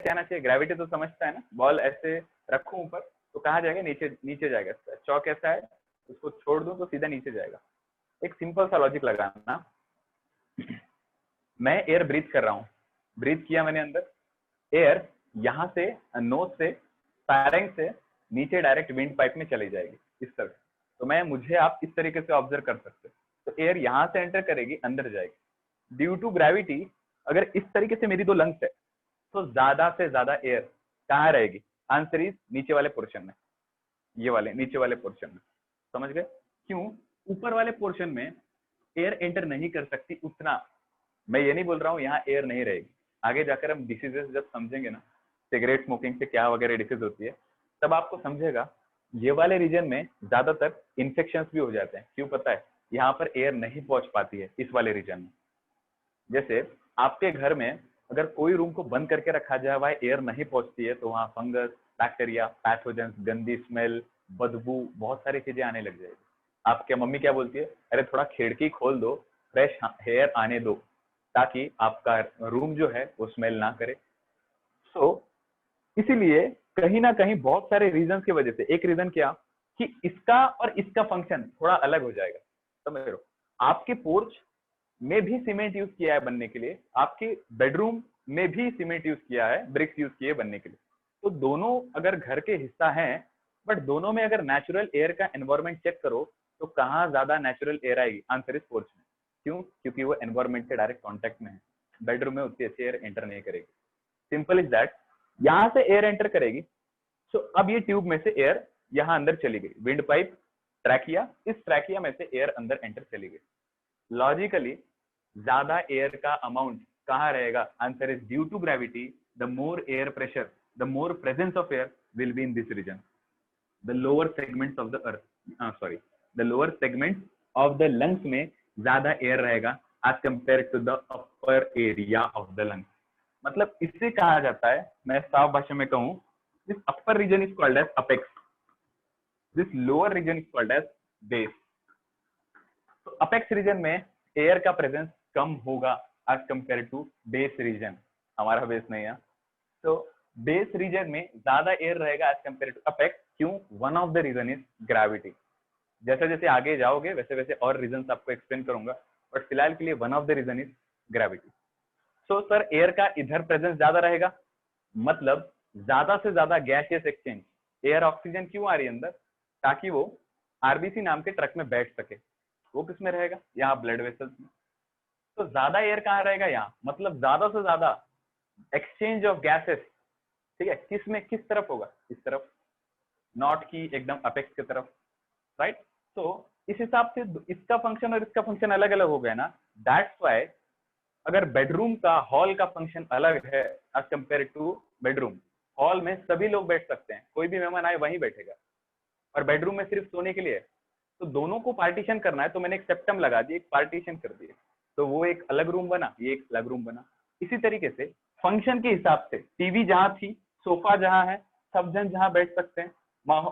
कैसे आना चाहिए? ग्रेविटी तो समझता है ना, बॉल ऐसे रखूं ऊपर तो कहाँ जाएगा? नीचे, नीचे जाएगा। चौक ऐसा है, उसको छोड़ दूं तो सीधा नीचे जाएगा। एक सिंपल सा लॉजिक लगाना, मैं एयर ब्रीथ कर रहा हूँ, ब्रीथ किया मैंने अंदर, एयर यहाँ से नोज से फैरिंग से नीचे डायरेक्ट विंड पाइप में चली जाएगी इस तरह। तो मैं, मुझे आप इस तरीके से ऑब्जर्व कर सकते हो। तो एयर यहाँ से एंटर करेगी, अंदर जाएगी। ड्यू टू ग्रेविटी अगर इस तरीके से मेरी दो लंग्स है तो ज्यादा से ज्यादा एयर कहाँ रहेगी? आंसर इज नीचे वाले पोर्शन में, ये वाले नीचे वाले पोर्शन में। समझ गए? क्यों? ऊपर वाले पोर्शन में एयर एंटर नहीं कर सकती उतना। मैं ये नहीं बोल रहा हूँ यहाँ एयर नहीं रहेगी, आगे जाकर हम डिसीजेस जब समझेंगे ना, सिगरेट स्मोकिंग से क्या वगैरह डिसीज होती है, तब आपको समझेगा ये वाले रीजन में ज्यादातर इन्फेक्शन भी हो जाते हैं। क्यों पता है? यहाँ पर एयर नहीं पहुंच पाती है इस वाले रीजन में। जैसे आपके घर में अगर कोई रूम को बंद करके रखा जाए, वहां एयर नहीं पहुंचती है, तो वहां फंगस, बैक्टीरिया, पैथोजेंस, गंदी स्मेल, बदबू, बहुत सारी चीजें आने लग जाएगी। आपके मम्मी क्या बोलती है? अरे थोड़ा खिड़की खोल दो, फ्रेश एयर आने दो, ताकि आपका रूम जो है वो स्मेल ना करे। सो इसीलिए कहीं ना कहीं बहुत सारे रीजन की वजह से, एक रीजन क्या कि इसका और इसका फंक्शन थोड़ा अलग हो जाएगा। समझ रहे हो? आपके पोर्च में भी सीमेंट यूज किया है बनने के लिए, आपके बेडरूम में भी सीमेंट यूज किया है, ब्रिक्स यूज किए बनने के लिए। तो दोनों अगर घर के हिस्सा हैं, बट दोनों में अगर नेचुरल एयर का एनवायरमेंट चेक करो तो कहाँ ज्यादा नेचुरल एयर आएगी? आंसर इज पोर्च में। क्यों? क्योंकि वो एनवायरमेंट से डायरेक्ट कॉन्टेक्ट में है। बेडरूम में उतनी अच्छी एयर एंटर नहीं करेगी। Simple is that. यहां से एयर एंटर करेगी, सो अब ये ट्यूब में से एयर यहाँ अंदर चली गई, विंड पाइप, ट्रैकिया, इस ट्रैकिया में से एयर अंदर एंटर चली गई। लॉजिकली ज्यादा एयर का अमाउंट कहाँ रहेगा? Answer is due to gravity, the more air pressure, the more presence of air will be in this region, the lower segments of the earth, sorry, the lower segments of the lungs में ज्यादा air रहेगा as compare to the upper area of the lungs. मतलब इससे कहा जाता है, मैं साफ भाषा में कहूं, this upper region is called as apex, this lower region is called as base. तो अपेक्स रीजन में एयर का प्रेजेंस कम होगा as compare to base region. हमारा बेस नहीं है, तो बेस रीजन में ज्यादा एयर रहेगा एज कंपेयर टू अपेक्स। क्यों? One of the region is gravity. जैसे जैसे आगे जाओगे वैसे वैसे और रीजन आपको एक्सप्लेन करूंगा, बट फिलहाल के लिए one of the region is gravity. So sir air का इधर प्रेजेंस ज्यादा रहेगा, मतलब ज्यादा से ज्यादा गैसियस एक्सचेंज। एयर ऑक्सीजन क्यों आ रही है अंदर? ताकि वो आरबीसी नाम के ट्रक में बैठ सके। वो किस में रहेगा? यहाँ ब्लड वेसल्स में। तो ज्यादा एयर कहाँ रहेगा? यहाँ, मतलब ज्यादा से ज्यादा एक्सचेंज ऑफ गैसेस। ठीक है, किस में, किस तरफ होगा? इस तरफ, नॉट की एकदम अपेक्स की तरफ, राइट। तो इस हिसाब से इसका फंक्शन और इसका फंक्शन अलग अलग हो गया ना। दैट्स वाई अगर बेडरूम का, हॉल का फंक्शन अलग है as compare to bedroom, hall में सभी लोग बैठ सकते हैं, कोई भी मेहमान आए वहीं बैठेगा, और बेडरूम में सिर्फ सोने के लिए। तो दोनों को पार्टीशन करना है, तो मैंने एक सेप्टम लगा दी, एक पार्टीशन कर दिए, तो वो एक अलग रूम बना, ये एक अलग रूम बना। इसी तरीके से फंक्शन के हिसाब से टीवी जहां थी, सोफा जहां है, सब जन जहां बैठ सकते हैं,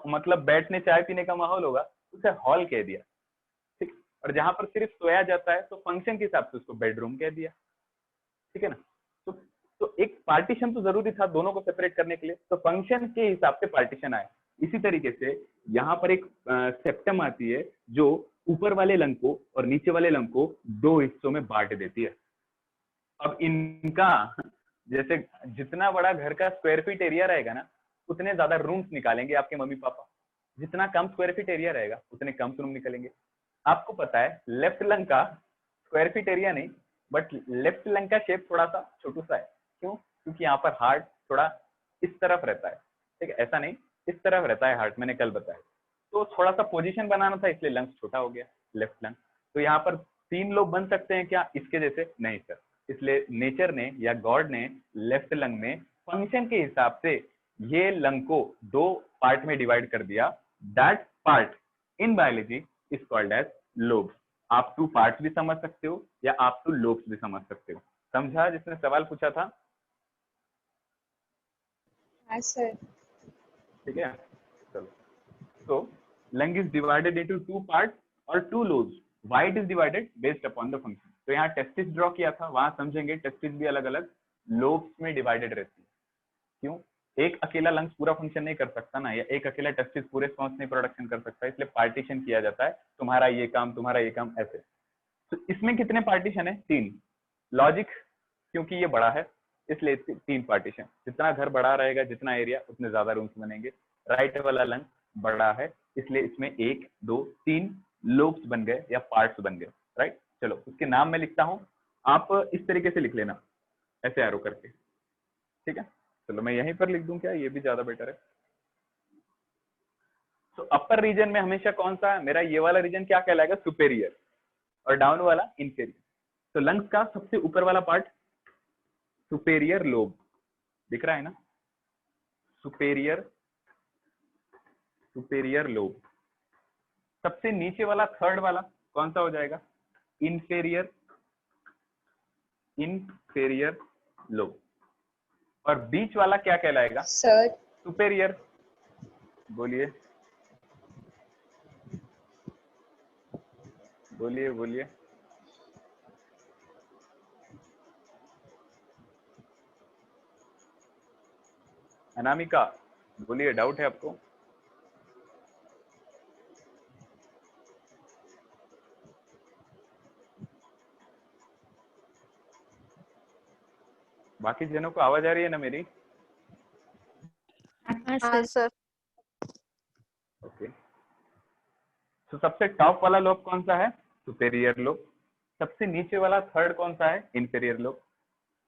मतलब बैठने चाय पीने का माहौल होगा, उसे हॉल कह दिया। ठीक। और जहां पर सिर्फ सोया जाता है तो फंक्शन के हिसाब से उसको बेडरूम कह दिया। ठीक है ना। तो एक पार्टीशन तो जरूरी था दोनों को सेपरेट करने के लिए, तो फंक्शन के हिसाब से पार्टीशन आया। इसी तरीके से यहाँ पर एक सेप्टम आती है जो ऊपर वाले लंग को और नीचे वाले लंग को दो हिस्सों में बांट देती है। अब इनका जैसे जितना बड़ा घर का स्क्वायर फीट एरिया रहेगा ना, उतने ज्यादा रूम्स निकालेंगे आपके मम्मी पापा। जितना कम स्क्वायर फीट एरिया रहेगा उतने कम रूम निकलेंगे। आपको पता है लेफ्ट लंग का स्क्वायर फीट एरिया नहीं, बट लेफ्ट लंग का शेप थोड़ा सा छोटू सा है। क्यों? क्योंकि यहाँ पर हार्ट थोड़ा इस तरफ रहता है। ठीक है, ऐसा नहीं, इस तरफ रहता है हार्ट, मैंने कल बताया। तो थोड़ा सा पोजीशन बनाना था, इसलिए लंग्स छोटा हो गया, लेफ्ट लंग। तो यहाँ पर 3 लोग बन सकते हैं क्या इसके जैसे? नहीं सर। इसलिए नेचर ने या गॉड ने लेफ्ट लंग में फंक्शन के हिसाब से ये लंग को 2 पार्ट में डिवाइड कर दिया। That part in biology is called as lobes. आप 2 पार्ट्स भी समझ सकते हो या आप 2 लोब्स भी समझ सकते हो। समझा जिसने सवाल पूछा था? हाँ सर। ठीक है, चलो। तो lung is divided into 2 parts और 2 lobes. Why it is divided? Based upon the function. तो यहाँ टेस्टिस ड्रॉ किया था, वहां समझेंगे टेस्टिस भी अलग अलग लोब्स में डिवाइडेड रहती है। क्यों? एक अकेला लंग्स पूरा फंक्शन नहीं कर सकता ना, या एक अकेला टेस्टिस पूरे स्पॉन्स नहीं प्रोडक्शन कर सकता, इसलिए पार्टीशन किया जाता है, तुम्हारा ये काम, तुम्हारा ये काम, ऐसे। तो इसमें कितने पार्टीशन है? 3। लॉजिक, क्योंकि ये बड़ा है इसलिए 3 पार्टीशन। जितना घर बड़ा रहेगा, जितना एरिया, उतने ज्यादा रूम्स बनेंगे। राइट वाला लंग बड़ा है इसलिए इसमें 1 2 3 लोब्स बन गए या पार्ट्स बन गए। राइट, चलो उसके नाम मैं लिखता हूं, आप इस तरीके से लिख लेना, ऐसे एरो करके, ठीक है। चलो मैं यहीं पर लिख दूं क्या? ये भी ज्यादा बेटर है। तो अपर रीजन में हमेशा कौन सा है मेरा? ये वाला रीजन क्या कहलाएगा? सुपेरियर, और डाउन वाला इंफीरियर। तो लंग्स का सबसे ऊपर वाला पार्ट सुपेरियर लोब, दिख रहा है ना? Superior superior lobe. सबसे नीचे वाला थर्ड वाला कौन सा हो जाएगा? Inferior inferior lobe. और बीच वाला क्या कहलाएगा? Sir superior. बोलिए बोलिए बोलिए। अनामिका बोलिए, डाउट है आपको? बाकी जनों को आवाज आ रही है ना मेरी? हाँ सर। ओके। तो सबसे टॉप वाला लोब कौन सा है? Superior lobe. सबसे नीचे वाला थर्ड कौन सा है? Inferior lobe.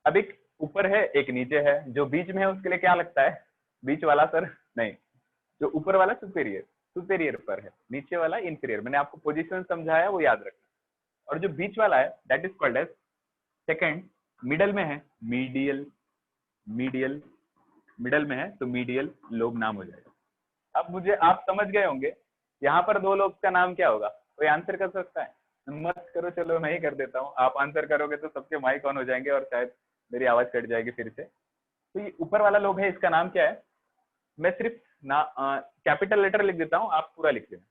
अब एक ऊपर है एक नीचे है, जो बीच में है उसके लिए क्या लगता है? बीच वाला सर नहीं, जो ऊपर वाला सुपेरियर, सुपेरियर पर है, नीचे वाला इंफीरियर। मैंने आपको पोजीशन समझाया, वो याद रखना। और जो बीच वाला है that is called as second. Middle में है मीडियल, मीडियल मिडल में है तो मीडियल लोब नाम हो जाएगा। अब मुझे आप समझ गए होंगे यहाँ पर 2 लोब्स का नाम क्या होगा? कोई आंसर कर सकता है? मत करो, चलो मैं ही कर देता हूँ। आप आंसर करोगे तो सबके माइक ऑन हो जाएंगे और शायद मेरी आवाज कट जाएगी फिर से। तो ये ऊपर वाला लोब है, इसका नाम क्या है? मैं सिर्फ ना कैपिटल लेटर लिख देता हूँ, आप पूरा लिख लेना,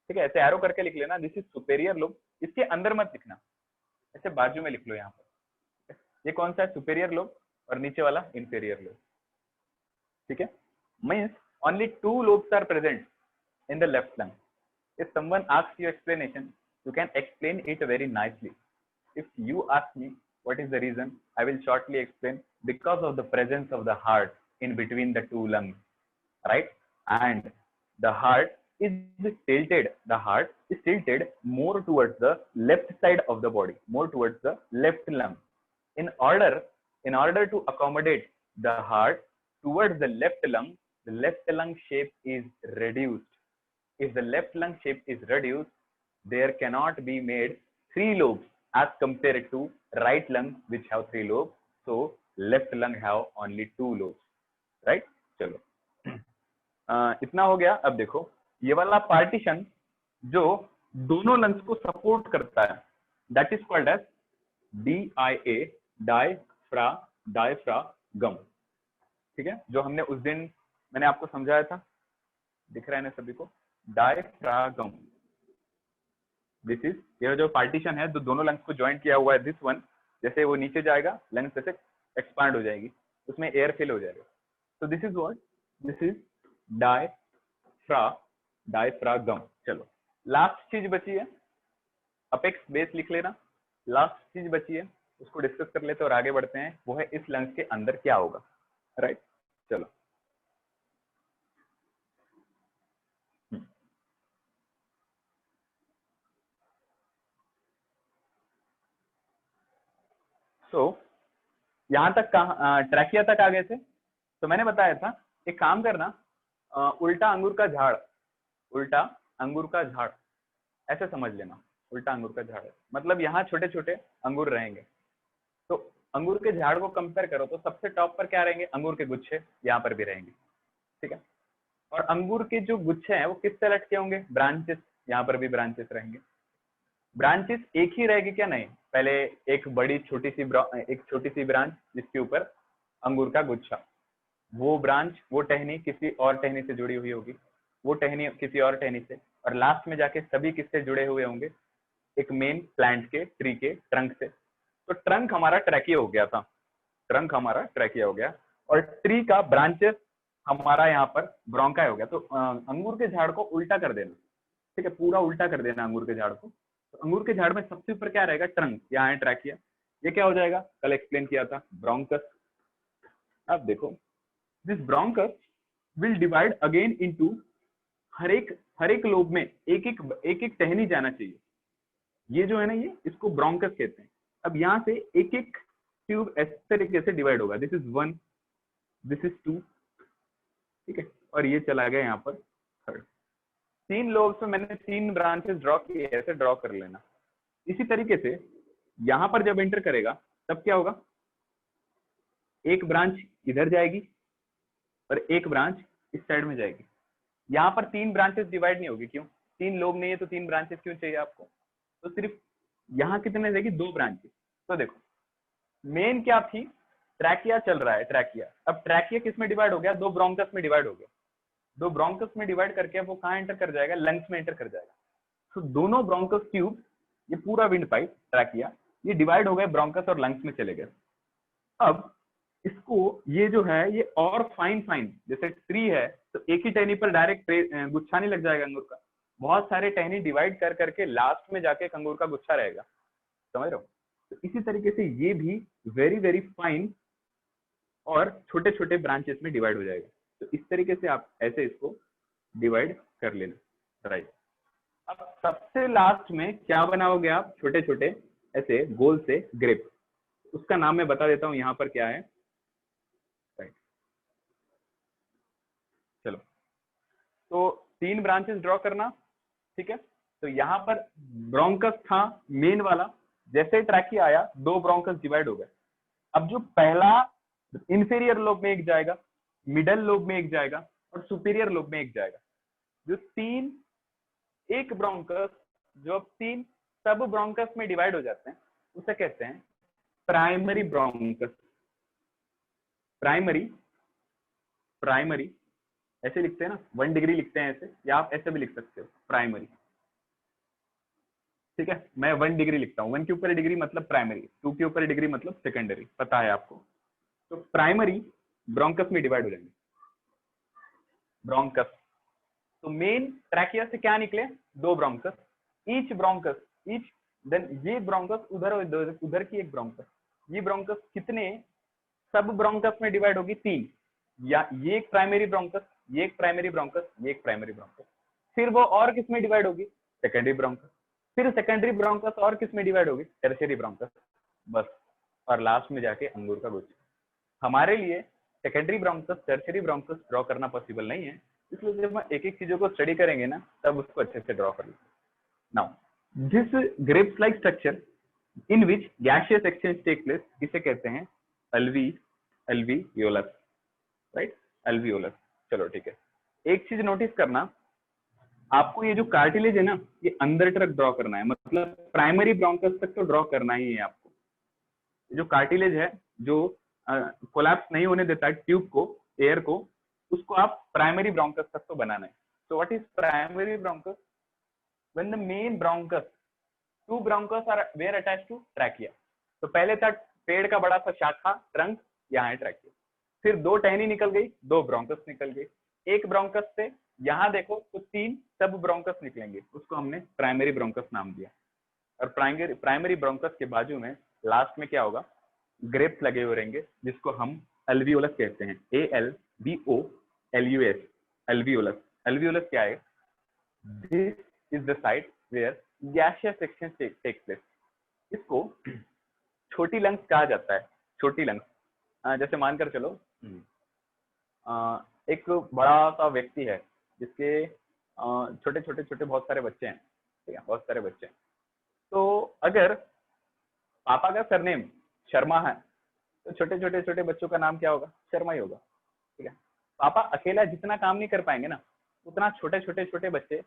ठीक है? ऐसे एरो करके लिख लेना, दिस इज सुपेरियर लोब। इसके अंदर मत लिखना, ऐसे बाजू में लिख लो यहाँ पर। ये कौन सा है? सुपेरियर लोब, और नीचे वाला इंफीरियर लोब, ठीक है? Means only 2 lobes are present in the left lung. If someone asks you explanation, you can explain it very nicely. If you ask me what is the reason, I will shortly explain. Because of the presence of the heart in between the 2 lungs, right? And the heart is tilted. The heart is tilted more towards the left side of the body, more towards the left lung. In order to accommodate the heart towards the left lung shape is reduced. If the left lung shape is reduced, there cannot be made 3 lobes as compared to right lung which have 3 lobes. So left lung have only 2 lobes, right? चलो इतना हो गया। अब देखो ये वाला partition जो दोनों लंग्स को सपोर्ट करता है, that is called as DIA, diaphragm, ठीक है? जो हमने उस दिन मैंने आपको समझाया था, दिख रहा है ना सभी को? डायफ्रागम, दिस इज, यह जो पार्टीशन है जो दोनों लंग्स को ज्वाइन किया हुआ है, दिस वन, जैसे वो नीचे जाएगा लंग्स जैसे एक्सपांड हो जाएगी, उसमें एयर फिल हो जाएगा। तो this is what, this is diaphragm. चलो लास्ट चीज बची है, अपेक्स बेस लिख लेना। लास्ट चीज बची है, उसको डिस्कस कर लेते और आगे बढ़ते हैं, वो है इस लंग्स के अंदर क्या होगा, राइट? चलो यहां तक ट्रैकिया तक आ गए थे। तो मैंने बताया था एक काम करना, उल्टा अंगूर का झाड़, उल्टा अंगूर का झाड़ ऐसे समझ लेना। उल्टा अंगूर का झाड़ मतलब यहाँ छोटे छोटे अंगूर रहेंगे, तो अंगूर के झाड़ को कंपेयर करो तो सबसे टॉप पर क्या रहेंगे? अंगूर के गुच्छे यहाँ पर भी रहेंगे, ठीक है? और अंगूर के जो गुच्छे हैं वो किससे लटके होंगे? ब्रांचेस, यहाँ पर भी ब्रांचेस रहेंगे। ब्रांचेस एक ही रहेगी क्या? नहीं, पहले एक बड़ी छोटी सी ब्रांच जिसके ऊपर अंगूर का गुच्छा, वो ब्रांच, वो टहनी किसी और टहनी से जुड़ी हुई होगी, वो टहनी किसी और टहनी से, और लास्ट में जाके सभी किससे जुड़े हुए होंगे? एक मेन प्लांट के, ट्री के ट्रंक से। तो ट्रंक हमारा ट्रैकिया हो गया था, ट्रंक हमारा ट्रैकिया हो गया। और ट्री का ब्रांचेस हमारा यहाँ पर ब्रोंकाई हो गया। तो अंगूर के झाड़ को उल्टा कर देना, ठीक है, पूरा उल्टा कर देना अंगूर के झाड़ को। तो अंगूर के झाड़ में सबसे ऊपर क्या रहेगा, ट्रंक, यहाँ है ट्रैकिया, ये क्या हो जाएगा, कल एक्सप्लेन किया था, ब्रोंकस। अब देखो, this bronchus will divide again into, हर एक लोब में एक एक टहनी जाना चाहिए। ये जो है ना, ये इसको ब्रोंकस कहते हैं। अब यहाँ से एक एक ट्यूब इस तरीके से डिवाइड होगा, दिस इज 1, दिस इज 2, ठीक है, और ये चला गया यहाँ पर थर्ड। 3 लोब्स में मैंने 3 ब्रांचेस ड्रॉ किए, ऐसे ड्रॉ कर लेना। इसी तरीके से यहाँ पर जब एंटर करेगा तब क्या होगा, एक ब्रांच इधर जाएगी और एक ब्रांच इस साइड में जाएगी। यहाँ पर 3 ब्रांचेस डिवाइड नहीं होगी, क्यों, 3 लोब नहीं है तो 3 ब्रांचेस क्यों चाहिए आपको, तो सिर्फ यहाँ कितने जाएगी, 2 ब्रांचेस। तो देखो, मेन क्या थी, ट्रैकिया चल रहा है, ट्रैकिया। अब ट्रैकिया किस में डिवाइड हो गया, 2 ब्रोंकस में डिवाइड हो गया। 2 ब्रोंकस में डिवाइड करके वो कहाँ एंटर कर जाएगा, लंग्स में एंटर कर जाएगा। तो दोनों ब्रोंकस ट्यूब, ये पूरा विंड पाइप ट्रैकिया, ये डिवाइड हो गए, ब्रोंकस और लंग्स में चले गए। अब इसको, ये जो है, ये और फाइन जैसे ट्री है तो एक ही टहनी पर डायरेक्ट गुच्छा नहीं लग जाएगा अंगूर का, बहुत सारे टहनी डिवाइड कर करके लास्ट में जाके अंगूर का गुच्छा रहेगा, समझ रहे हो। तो इसी तरीके से ये भी वेरी वेरी फाइन और छोटे छोटे ब्रांचेस में डिवाइड हो जाएगा। तो इस तरीके से आप ऐसे इसको डिवाइड कर लेना, राइट। अब सबसे लास्ट में क्या बनाओगे आप, छोटे छोटे ऐसे गोल से ग्रेप, उसका नाम मैं बता देता हूं यहाँ पर क्या है, राइट। चलो, तो 3 ब्रांचेस ड्रॉ करना, ठीक है। तो यहाँ पर ब्रोंकस था मेन वाला, जैसे ट्रैकिया आया 2 ब्रोंकस डिवाइड हो गए। अब जो पहला इंफीरियर लोब में एक जाएगा, मिडल लोब में एक जाएगा और सुपीरियर लोब में एक जाएगा। जो 3 एक ब्रोंकस, जो अब 3 सब ब्रोंकस में डिवाइड हो जाते हैं, उसे कहते हैं प्राइमरी ब्रोंकस। प्राइमरी ऐसे लिखते हैं ना, 1 डिग्री लिखते हैं ऐसे, या आप ऐसे भी लिख सकते हो, प्राइमरी, ठीक है। मैं 1 डिग्री लिखता हूँ, 1 के ऊपर डिग्री मतलब प्राइमरी, 2 के ऊपर डिग्री मतलब सेकेंडरी, पता है आपको। तो प्राइमरी ब्रोंकस में डिवाइड हो जाएंगे, ब्रोंकस। तो मेन ट्रैकिया से क्या निकले, 2 bronchus, each bronchus, each, then ये ब्रोंकस उधर और उधर की एक ब्रोंकस, ये ब्रोंकस कितने सब ब्रोंकस में डिवाइड होगी, 3, या ये एक प्राइमरी ब्रोंकस, ये एक प्राइमरी ब्रोंकस, ये एक प्राइमरी ब्रोंकस। फिर वो और किस में डिवाइड होगी, सेकेंडरी ब्रोंकस। फिर सेकेंडरी ब्रोंकस और किस में डिवाइड होगी, टर्शियरी ब्रोंकस, बस। और लास्ट में जाके अंगूर का गुच्छा। हमारे लिए secondary bronchus, tertiary bronchus draw करना पॉसिबल नहीं है, इसलिए जब हम एक एक चीजों को स्टडी करेंगे ना, तब उसको अच्छे से ड्रॉ कर लेंगे। Now this grapes like structure in which gaseous exchange take place, इसे कहते हैं अल्वीओलस, राइट, अल्वीओलस। चलो ठीक है, एक चीज नोटिस करना, आपको ये जो कार्टिलेज है ना, ये अंदर तक ड्रॉ करना है, मतलब प्राइमरी ब्रोंकस तक तो ड्रॉ करना ही है आपको। जो कार्टिलेज है, जो कोलैप्स नहीं होने देता ट्यूब को, एयर को, उसको आप प्राइमरी ब्रोंकस तक तो बनाना है। So what is primary bronchus, when the main bronchus, 2 bronchus are where attached to trachea. तो पहले था पेड़ का बड़ा सा शाखा, ट्रंक, यहाँ है ट्रैकिया। फिर 2 टहनी निकल गई, 2 ब्रोंकस निकल गई। एक ब्रोंकस से यहाँ देखो तो 3 सब ब्रोंकस निकलेंगे, उसको हमने प्राइमरी ब्रोंकस नाम दिया। और प्राइमरी ब्रोंकस के बाजू में लास्ट में क्या होगा, ग्रेप्स लगे हुए रहेंगे, जिसको हम अल्वीओलस कहते हैं, ALVOLUS, अल्वीओलस। अल्वीओलस क्या है, this is the site where gaseous exchange takes place. इसको छोटी लंग्स कहा जाता है, छोटी लंग्स। जैसे मानकर चलो, एक बड़ा सा व्यक्ति है जिसके छोटे छोटे छोटे बहुत सारे बच्चे हैं, ठीक है, बहुत सारे बच्चे हैं। तो अगर पापा का सरनेम शर्मा है, तो छोटे छोटे छोटे बच्चों का नाम क्या होगा, शर्मा ही होगा, ठीक है। पापा अकेला जितना काम नहीं कर पाएंगे ना, उतना छोटे छोटे छोटे बच्चे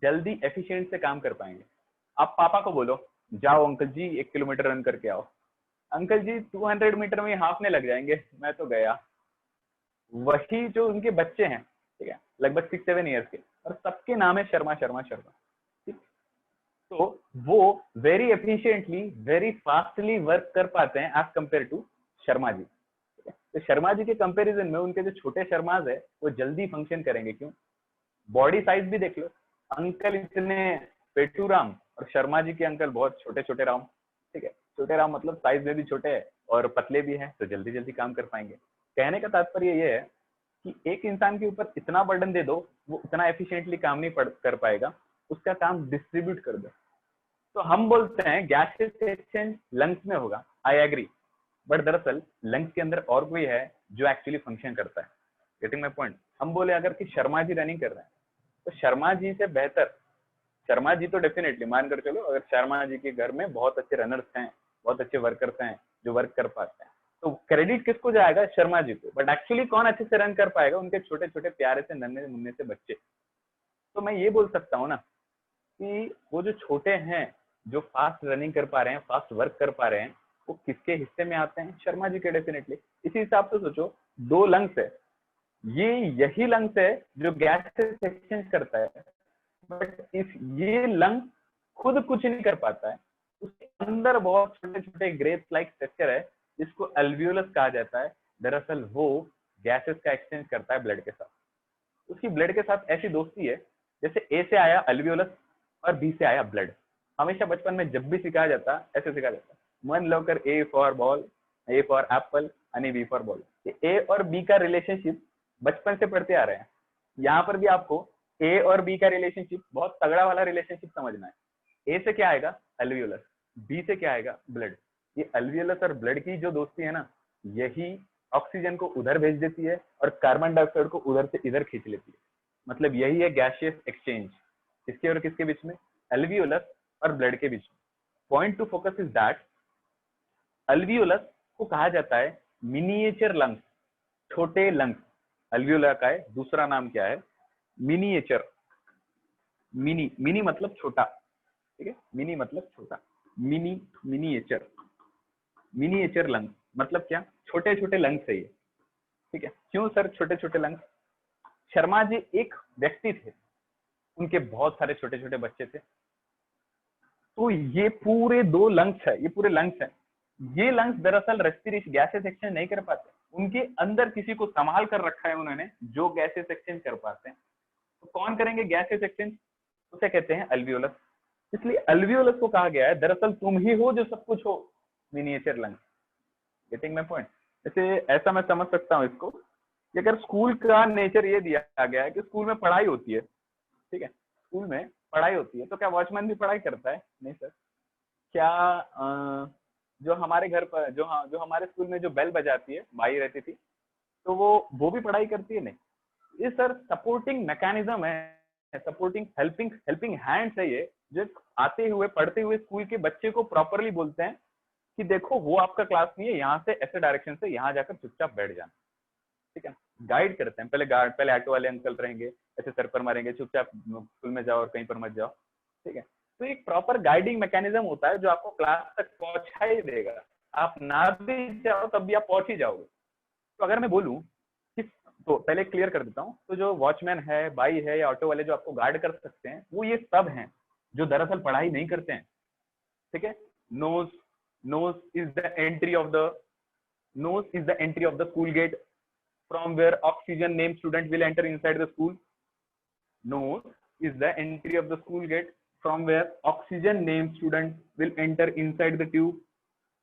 जल्दी एफिशिएंट से काम कर पाएंगे। आप पापा को बोलो, जाओ अंकल जी 1 किलोमीटर रन करके आओ, अंकल जी 200 मीटर में हाफने लग जाएंगे, मैं तो गया। वही जो उनके बच्चे हैं, ठीक है, लगभग 6-7 ईयर्स के, और सबके नाम है शर्मा शर्मा शर्मा, ठीक। तो वो very efficiently, very fastly work कर पाते हैं as compare to Sharma ji. तो शर्मा जी के कंपैरिजन में उनके जो छोटे शर्माज है वो जल्दी फंक्शन करेंगे। क्यों? बॉडी साइज भी देख लो, अंकल इतने पेटू राम और शर्मा जी के अंकल बहुत छोटे छोटे राम। ठीक है, छोटे राम मतलब साइज में भी छोटे है और पतले भी हैं, तो जल्दी जल्दी काम कर पाएंगे। कहने का तात्पर्य ये है कि एक इंसान के ऊपर इतना बर्डन दे दो, वो उतना एफिशिएंटली काम नहीं कर पाएगा, उसका काम डिस्ट्रीब्यूट कर दो। तो हम बोलते हैं गैसेस एक्सचेंज लंग्स में होगा, आई एग्री, बट दरअसल लंग्स के अंदर और कोई है जो एक्चुअली फंक्शन करता है। Getting my point? हम बोले अगर कि शर्मा जी रनिंग कर रहे हैं तो शर्मा जी से बेहतर, शर्मा जी तो डेफिनेटली मानकर चलो, अगर शर्मा जी के घर में बहुत अच्छे रनर्स हैं, बहुत अच्छे वर्कर्स हैं जो वर्क कर पाते हैं, तो क्रेडिट किसको जाएगा? शर्मा जी को। बट एक्चुअली कौन अच्छे से रन कर पाएगा? उनके छोटे छोटे प्यारे से नन्हे मुन्ने से बच्चे। तो मैं ये बोल सकता हूँ ना कि वो जो छोटे हैं, जो फास्ट रनिंग कर पा रहे हैं, फास्ट वर्क कर पा रहे हैं, वो किसके हिस्से में आते हैं? शर्मा जी के डेफिनेटली। इसी हिसाब से सोचो, दो लंग्स है, ये यही लंग्स है जो गैसेस एक्सचेंज करता है, बट इस ये लंग खुद कुछ नहीं कर पाता है, उसके अंदर बहुत छोटे छोटे ग्रेप्स लाइक स्ट्रक्चर है जिसको अल्वियोलस कहा जाता है। दरअसल वो गैसेस का एक्सचेंज करता है ब्लड के साथ। उसकी ब्लड के साथ ऐसी दोस्ती है जैसे ए से आया अल्वियोलस और बी से आया ब्लड। हमेशा बचपन में जब भी सिखाया जाता, ऐसे सिखाया जाता, मन लवकर A for ball, A for Apple आणि बी फॉर बॉल। ए और बी का रिलेशनशिप बचपन से पढ़ते आ रहे हैं। यहाँ पर भी आपको ए और बी का रिलेशनशिप बहुत तगड़ा वाला रिलेशनशिप समझना है। ए से क्या आएगा? अल्वियोलस। बी से क्या आएगा? ब्लड। ये अल्वियोलस और ब्लड की जो दोस्ती है ना, यही ऑक्सीजन को उधर भेज देती है और कार्बन डाइऑक्साइड को उधर से इधर खींच लेती है। मतलब यही है गैसियस एक्सचेंज, किसके और किसके बीच में? अल्वियोलस और ब्लड के बीच में। Point to focus is that alveolus को कहा जाता है मिनिएचर लंग्स, छोटे लंग्स। अल्वियोला का है दूसरा नाम क्या है? मिनिएचर। मिनी, मिनी मतलब छोटा, ठीक है, मिनी मतलब छोटा, मिनिएचर। मिनिएचर लंग्स मतलब क्या? छोटे छोटे लंग्स है ये। ठीक है, क्यों सर छोटे छोटे लंग्स? शर्मा जी एक व्यक्ति थे, उनके बहुत सारे छोटे छोटे बच्चे थे, तो ये पूरे दो लंग्स है, ये पूरे लंग्स है। ये लंग्स दरअसल रेस्पिरेशन गैसेस एक्सचेंज नहीं कर पाते, उनके अंदर किसी को संभाल कर रखा है उन्होंने जो गैसेस एक्सचेंज कर पाते हैं। तो कौन करेंगे गैसेस एक्सचेंज? उसे कहते हैं अल्वियोलस। इसलिए अल्वियोलस को कहा गया है दरअसल तुम ही हो जो सब कुछ हो, miniature lungs. Getting my point? जैसे ऐसा मैं समझ सकता हूँ इसको कि अगर स्कूल का नेचर ये दिया गया है कि स्कूल में पढ़ाई होती है, ठीक है, स्कूल में पढ़ाई होती है, तो क्या वॉचमैन भी पढ़ाई करता है? नहीं सर। क्या जो हमारे घर पर जो हमारे स्कूल में जो बेल बजाती है, माई रहती थी, तो वो भी पढ़ाई करती है? नहीं। ये सर सपोर्टिंग मैकेनिज्म है, सपोर्टिंग हेल्पिंग हेल्पिंग हैंड्स है ये, जो आते हुए पढ़ते हुए स्कूल के बच्चे को प्रॉपरली बोलते हैं कि देखो वो आपका क्लास नहीं है, यहाँ से ऐसे डायरेक्शन से यहाँ जाकर चुपचाप बैठ जाना। ठीक है, गाइड करते हैं। पहले ऑटो वाले अंकल रहेंगे, ऐसे सर पर मारेंगे, चुपचाप स्कूल में जाओ और कहीं पर मत जाओ। ठीक है, तो एक प्रॉपर गाइडिंग मैकेनिज्म होता है जो आपको क्लास तक पहुंचा ही देगा। आप ना भी जाओ तब भी आप पहुंच ही जाओगे। तो अगर मैं बोलूं कि, तो पहले क्लियर कर देता हूं, तो जो वॉचमैन है, बाई है या ऑटो वाले जो आपको गार्ड कर सकते हैं, वो ये सब हैं जो दरअसल पढ़ाई नहीं करते हैं। ठीक है, nose nose is the entry of the school gate from where oxygen named student will enter inside the school. Nose is the entry of the school gate from where oxygen named student will enter inside the tube.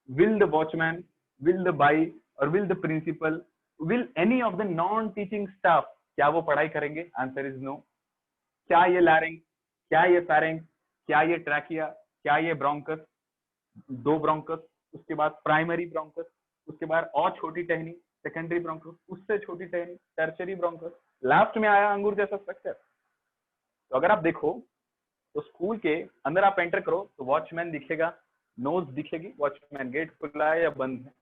Will the watchman, will the by or will the principal, will any of the non-teaching staff क्या वो पढ़ाई करेंगे? Answer is no. क्या ये larynx, क्या ये फेरिंग, क्या ये ट्रैकिया, क्या ये ब्रोंकस, दो ब्रोंकस, उसके बाद प्राइमरी ब्रोंकस, उसके बाद और छोटी टहनी सेकेंडरी ब्रोंकस, उससे छोटी टहनी टर्शरी ब्रोंकस, लास्ट में आया अंगूर जैसा स्ट्रक्चर। तो अगर आप देखो तो स्कूल के अंदर आप एंटर करो तो वॉचमैन दिखेगा, नोज दिखेगी, वॉचमैन गेट खुला है या बंद है,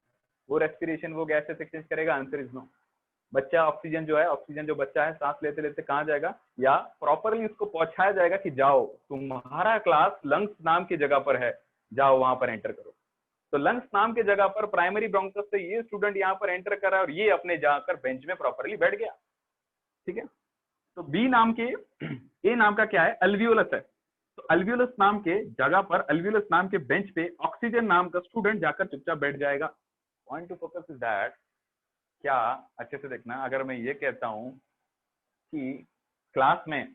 वो रेस्पिरेशन वो गैसेस एक्सचेंज करेगा। Answer is no. बच्चा ऑक्सीजन जो है, ऑक्सीजन जो बच्चा है सांस लेते लेते कहाँ जाएगा, या प्रॉपरली उसको पहुंचाया जाएगा कि जाओ तुम्हारा क्लास लंग्स नाम की जगह पर है, जाओ वहां पर एंटर करो। तो लंग्स नाम की जगह पर प्राइमरी ब्रोंकस से ये स्टूडेंट यहाँ पर एंटर कर रहा है और ये अपने जाकर बेंच में प्रॉपरली बैठ गया। ठीक है, तो बी नाम के, ए नाम का क्या है? अल्वियोलस है। तो अल्वियोलस नाम के जगह पर, अल्वियोलस नाम के बेंच पे ऑक्सीजन नाम का स्टूडेंट जाकर चुपचाप बैठ जाएगा। Point to focus is that क्या अच्छे से देखना, अगर मैं ये कहता हूं कि क्लास में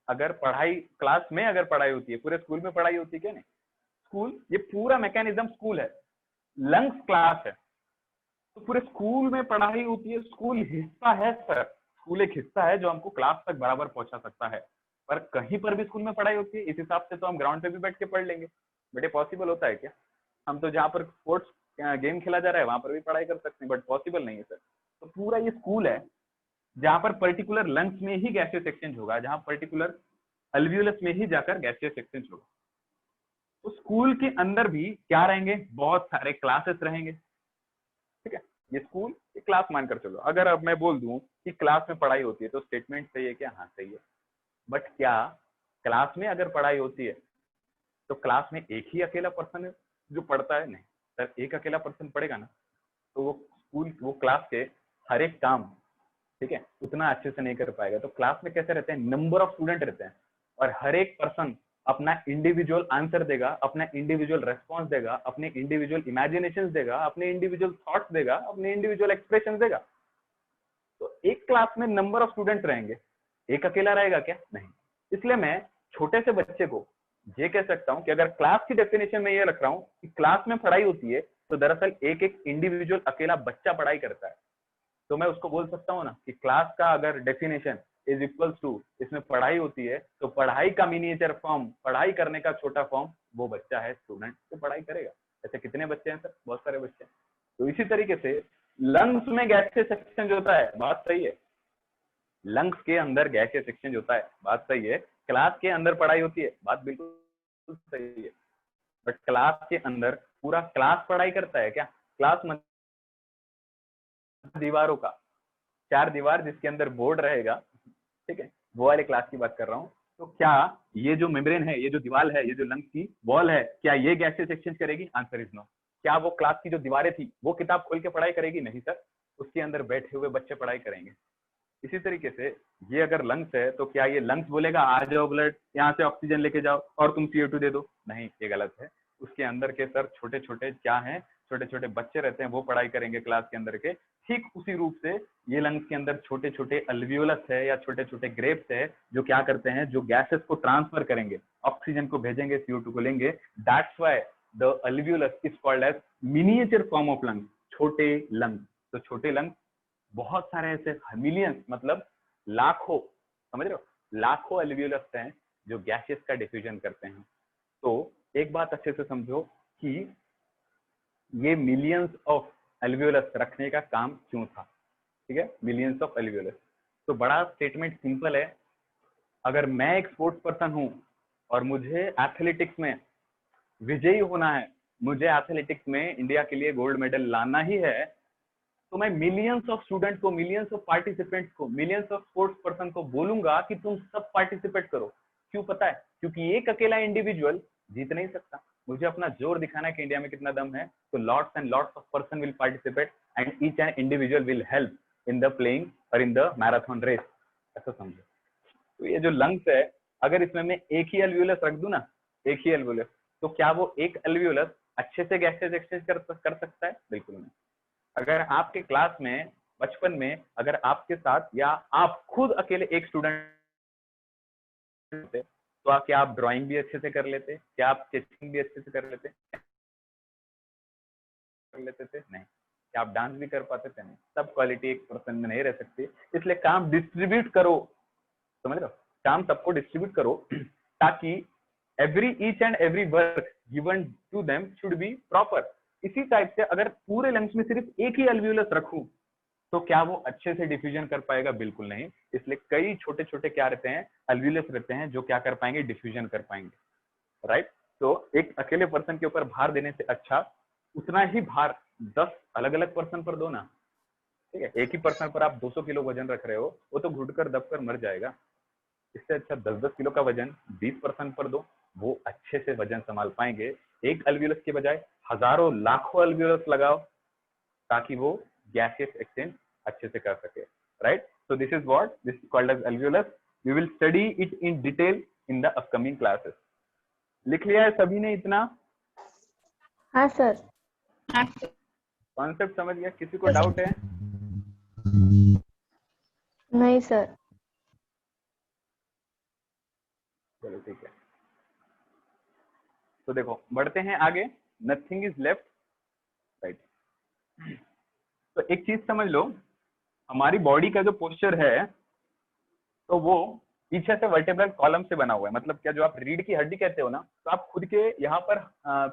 अगर पढ़ाई होती है, पूरे स्कूल में पढ़ाई होती है क्या? नहीं। स्कूल, ये पूरा मैकेनिज्म स्कूल है, लंग्स क्लास है, तो पूरे स्कूल में पढ़ाई होती है। स्कूल हिस्सा है सर, स्कूल एक हिस्सा है जो हमको क्लास तक बराबर पहुंचा सकता है, पर कहीं पर भी स्कूल में पढ़ाई होती है। इस हिसाब से तो हम ग्राउंड पे भी बैठ के पढ़ लेंगे, बट ये पॉसिबल होता है क्या? हम तो जहाँ पर स्पोर्ट्स गेम खेला जा रहा है वहां पर भी पढ़ाई कर सकते हैं, बट पॉसिबल नहीं है सर। तो पूरा ये स्कूल है जहां पर पर्टिकुलर लंग्स में ही गैसियस एक्सचेंज होगा, जहां पर्टिकुलर अल्वियोलस में ही जाकर गैसियस एक्सचेंज होगा। तो स्कूल के अंदर भी क्या रहेंगे? बहुत सारे क्लासेस रहेंगे, ठीक है। ये स्कूल एक क्लास मानकर चलो। अगर अब मैं बोल दूं कि क्लास में पढ़ाई होती है तो स्टेटमेंट सही है क्या? हाँ सही है। बट क्या क्लास में अगर पढ़ाई होती है तो क्लास में एक ही अकेला पर्सन है जो पढ़ता है? नहीं सर, एक अकेला पर्सन पढ़ेगा ना तो वो क्लास के हर एक काम, ठीक है, उतना अच्छे से नहीं कर पाएगा। तो क्लास में कैसे रहते हैं? नंबर ऑफ स्टूडेंट रहते हैं और हर एक पर्सन अपना इंडिविजुअल आंसर देगा, अपना इंडिविजुअल रेस्पॉन्स देगा, अपने इंडिविजुअल इमेजिनेशन देगा, अपने इंडिविजुअल थॉट्स देगा, अपने इंडिविजुअल एक्सप्रेशन देगा। तो एक क्लास में नंबर ऑफ स्टूडेंट रहेंगे, एक अकेला रहेगा क्या? नहीं। इसलिए मैं छोटे से बच्चे को ये कह सकता हूं कि अगर क्लास की डेफिनेशन में ये रख रहा हूं कि क्लास में पढ़ाई होती है तो दरअसल एक एक इंडिविजुअल अकेला बच्चा पढ़ाई करता है। तो मैं उसको बोल सकता हूँ ना कि क्लास का अगर डेफिनेशन इज इक्वल्स टू, इसमें पढ़ाई होती है तो पढ़ाई का मिनिएचर फॉर्म, पढ़ाई करने का छोटा फॉर्म वो बच्चा है, स्टूडेंट, तो पढ़ाई करेगा। ऐसे कितने बच्चे हैं सर? बहुत सारे बच्चे हैं। तो इसी तरीके से लंग्स में गैसियस एक्सचेंज होता है, बात सही है। लंग्स के अंदर गैसियस एक्सचेंज होता है, बात सही है। क्लास के अंदर पढ़ाई होती है, बात बिल्कुल सही है। बट क्लास के अंदर पूरा क्लास पढ़ाई करता है क्या? क्लास मतलब दीवारों का, चार दीवार जिसके अंदर बोर्ड रहेगा, ठीक है, वो वाले क्लास की बात कर रहा हूँ। तो क्या ये जो मेम्ब्रेन है, ये जो दीवार है, ये जो लंग्स की वॉल है, क्या ये गैसेस एक्सचेंज करेगी? Answer is no. क्या वो क्लास की जो दीवारें थी वो किताब खोल के पढ़ाई करेगी? नहीं सर, उसके अंदर बैठे हुए बच्चे पढ़ाई करेंगे। इसी तरीके से ये अगर लंग्स है तो क्या ये लंग्स बोलेगा आ जाओ ब्लड, यहाँ से ऑक्सीजन लेके जाओ और तुम CO2 दे दो? नहीं, ये गलत है। उसके अंदर के सर छोटे छोटे क्या है, छोटे छोटे बच्चे रहते हैं, वो पढ़ाई करेंगे क्लास के अंदर के। ठीक उसी रूप से ये लंग्स के अंदर छोटे छोटे अल्वियोलस है या छोटे छोटे ग्रेप्स है जो क्या करते हैं, जो गैसेस को ट्रांसफर करेंगे, ऑक्सीजन को भेजेंगे, CO2 को लेंगे। That's why the alveolus is called as miniature form of lungs, छोटे लंग्स। तो छोटे लंग्स बहुत सारे ऐसे मिलियंस, मतलब लाखों, समझ रहे हो, लाखों अल्वियोलस हैं जो गैसेस का डिफ्यूजन करते हैं। तो एक बात अच्छे से समझो कि ये मिलियंस ऑफ अल्वियोलस रखने का काम क्यों था, ठीक है, मिलियंस ऑफ अल्वियोलस। तो बड़ा स्टेटमेंट सिंपल है, अगर मैं एक स्पोर्ट्स पर्सन हूं और मुझे एथलेटिक्स में विजयी होना है, मुझे एथलेटिक्स में इंडिया के लिए गोल्ड मेडल लाना ही है, तो मैं मिलियंस ऑफ स्टूडेंट को, मिलियंस ऑफ पार्टिसिपेंट्स को, मिलियंस ऑफ स्पोर्ट्स पर्सन को बोलूंगा कि तुम सब पार्टिसिपेट करो। क्यों पता है? क्योंकि एक अकेला इंडिविजुअल जीत नहीं सकता। मुझे अपना जोर दिखाना है कि इंडिया में कितना दम है, तो lots and lots of person will participate and each and individual will help in the playing और इन द मैराथन रेस। ऐसा समझो। तो ये जो लंग्स है, अगर इसमें मैं एक ही अल्वियोलस रख दूं ना, एक ही अल्वियोलस, तो क्या वो एक अल्वियोलस अच्छे से गैसेस एक्सचेंज कर सकता है? बिल्कुल नहीं। अगर आपके क्लास में बचपन में अगर आपके साथ या आप खुद अकेले एक स्टूडेंट थे, तो क्या आप ड्राइंग भी अच्छे से कर लेते? क्या आप स्केचिंग भी अच्छे से कर लेते थे? नहीं। क्या आप डांस भी कर पाते थे? नहीं। सब क्वालिटी एक पर्सन में नहीं रह सकती, इसलिए काम डिस्ट्रीब्यूट करो, समझ रहे हो, काम सबको डिस्ट्रीब्यूट करो ताकि each and every work given to them should be proper. इसी टाइप से अगर पूरे लंग्स में सिर्फ एक ही अल्वियोलस रखूं तो क्या वो अच्छे से डिफ्यूजन कर पाएगा? बिल्कुल नहीं। इसलिए कई छोटे छोटे क्या रहते हैं, अल्वियोलस रहते हैं जो क्या कर पाएंगे, डिफ्यूजन कर पाएंगे, राइट। तो एक अकेले पर्सन के ऊपर भार देने से अच्छा उतना ही भार 10 अलग अलग पर्सन पर दो ना, ठीक है। एक ही पर्सन पर आप 200 किलो वजन रख रहे हो, वो तो घुटकर दबकर मर जाएगा। इससे अच्छा 10-10 किलो का वजन 20% पर दो, वो अच्छे से वजन संभाल पाएंगे। एक अल्वियोलस के बजाय हजारों लाखों अल्वियोलस लगाओ ताकि वो गैसियस एक्सचेंज अच्छे से कर सके, right. So this is what this called as alveolus. We will study it in detail in the upcoming classes. लिख लिया है सभी ने इतना? हाँ सर। हाँ सर। कॉन्सेप्ट समझ गया? किसी को डाउट है? नहीं सर। चलो ठीक है, तो देखो बढ़ते हैं आगे। Nothing is left right. तो एक चीज समझ लो, हमारी बॉडी का जो पोस्चर है तो वो पीछे से वर्टेब्रल कॉलम से बना हुआ है। मतलब क्या, जो आप रीढ़ की हड्डी कहते हो ना, तो आप खुद के यहाँ पर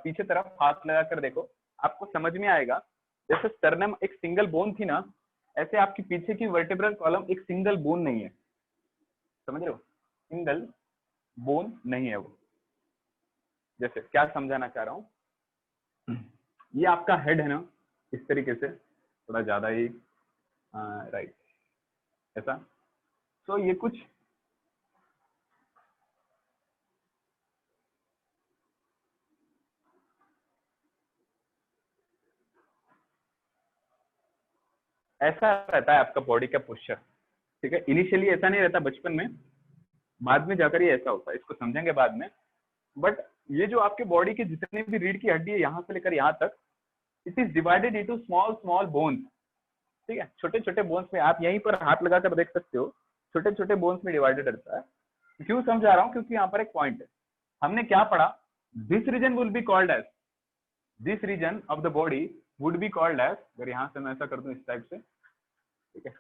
पीछे तरफ हाथ लगा कर देखो, आपको समझ में आएगा। जैसे स्टर्नम एक सिंगल बोन थी ना, ऐसे आपकी पीछे की वर्टेब्रल कॉलम एक सिंगल बोन नहीं है। समझ रहे हो? सिंगल बोन नहीं है वो। जैसे क्या समझाना चाह रहा हूँ, ये आपका हेड है ना, इस तरीके से थोड़ा ज्यादा ही राइट, ऐसा। तो ये कुछ ऐसा रहता है आपका बॉडी का पोस्चर। ठीक है, इनिशियली ऐसा नहीं रहता बचपन में, बाद में जाकर ये ऐसा होता है, इसको समझेंगे बाद में। बट ये जो आपके बॉडी के जितने भी रीढ़ की हड्डी है, यहाँ से लेकर यहाँ तक, it is divided into small small bones. ठीक है, छोटे छोटे बोन्स में, आप यहीं पर हाथ लगाकर देख सकते हो, छोटे छोटे बोन्स में डिवाइडेड रहता है। क्यों समझा रहा हूँ? क्योंकि यहाँ पर एक पॉइंट है, हमने क्या पढ़ा, this region will be called as, this region of the body would be called as, अगर यहाँ से मैं ऐसा कर दूं इस टाइप से, ठीक है,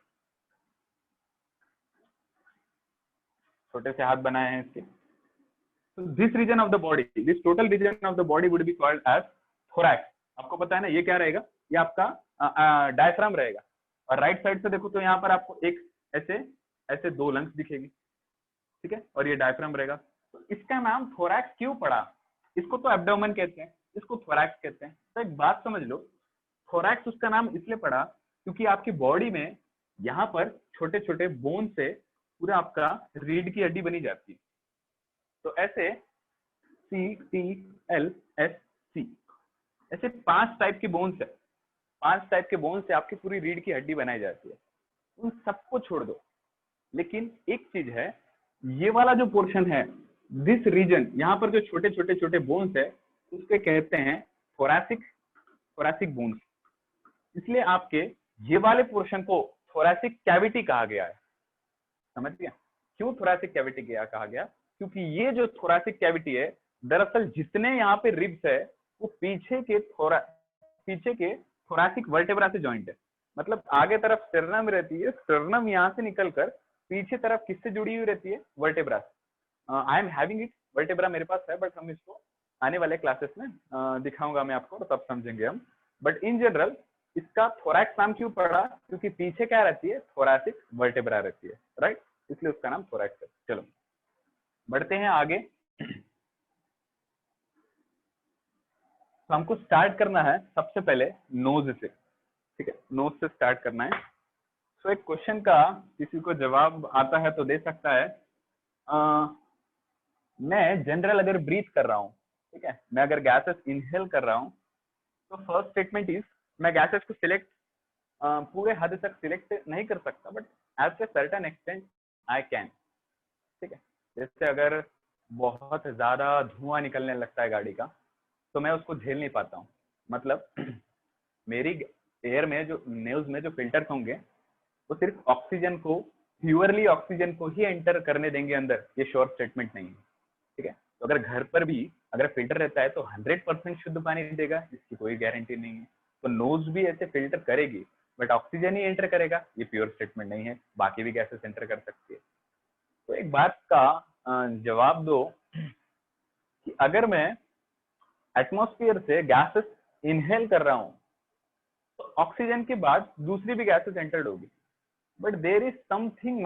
छोटे से हाथ बनाए हैं इसके, तो this region of the body, this total region of the body would be called as thorax. आपको पता है ना, ये क्या रहेगा, ये आपका डायफ्राम रहेगा। और राइट साइड से देखो तो यहाँ पर आपको एक ऐसे ऐसे दो लंग्स दिखेगी, ठीक है, और ये डायफ्राम रहेगा। तो इसका नाम थोरैक्स क्यों पड़ा? इसको तो एब्डोमेन कहते हैं, इसको थोरैक्स कहते हैं। तो एक बात समझ लो, थोरैक्स उसका नाम इसलिए पड़ा क्योंकि आपकी बॉडी में यहाँ पर छोटे छोटे बोन से पूरा आपका रीढ़ की हड्डी बनी जाती है। तो ऐसे CTLSC, ऐसे 5 टाइप के बोन्स है, 5 टाइप के बोन से आपकी पूरी रीढ़ की हड्डी बनाई जाती है। उन सबको छोड़ दो, लेकिन एक चीज है, ये वाला जो पोर्शन है, दिस रीजन, यहाँ पर जो छोटे छोटे छोटे बोन्स है, उसके कहते हैं थोरैसिक, थोरैसिक बोन्स। इसलिए आपके ये वाले पोर्शन को थोरैसिक कैविटी कहा गया है। समझ गया क्यों थोरैसिक कैविटी कहा गया? क्योंकि ये जो थोरैसिक कैविटी है, दरअसल जितने यहाँ पे रिब्स है, वो पीछे के थोरैसिक वर्टेब्रा से जॉइंट है। मतलब आगे तरफ स्टर्नम रहती है, स्टर्नम यहाँ से निकलकर पीछे तरफ किससे जुड़ी हुई रहती है? वर्टेब्रा से। I am having it, vertebra मेरे पास है, बट हम इसको आने वाले क्लासेस में दिखाऊंगा मैं आपको, तब समझेंगे हम। बट इन जनरल इसका थोरैक्स नाम क्यों पड़ा? क्योंकि पीछे क्या रहती है? थोरैसिक वर्टेब्रा रहती है, राइट, इसलिए उसका नाम थोरैक्स है। चलो बढ़ते हैं आगे। तो हमको स्टार्ट करना है सबसे पहले नोज से, ठीक है, नोज से स्टार्ट करना है। तो एक क्वेश्चन का किसी को जवाब आता है तो दे सकता है। मैं जनरल अगर ब्रीथ कर रहा हूँ, ठीक है, मैं अगर गैसेस इनहेल कर रहा हूँ, तो फर्स्ट स्टेटमेंट इज, मैं गैसेस को सिलेक्ट पूरे हद तक सिलेक्ट नहीं कर सकता, but as a certain extent I can. ठीक है, जैसे अगर बहुत ज्यादा धुआं निकलने लगता है गाड़ी का, तो मैं उसको झेल नहीं पाता हूँ। मतलब मेरी एयर में जो नेल्स में जो फिल्टर्स होंगे, वो सिर्फ ऑक्सीजन को, प्योरली ऑक्सीजन को ही एंटर करने देंगे अंदर, ये श्योर स्टेटमेंट नहीं है। ठीक है, तो अगर घर पर भी अगर फिल्टर रहता है तो 100% शुद्ध पानी देगा, इसकी कोई गारंटी नहीं है। तो नोज भी ऐसे फिल्टर करेगी, बट ऑक्सीजन ही एंटर करेगा, ये प्योर स्टेटमेंट नहीं है, बाकी भी गैसेस एंटर कर सकती है। तो एक बात का जवाब दो कि अगर मैं एटमॉस्फेयर से गैसेस इनहेल कर रहा हूं, तो ऑक्सीजन के बाद दूसरी भी गैसेस एंटर्ड होगी, बट देयर इज समथिंग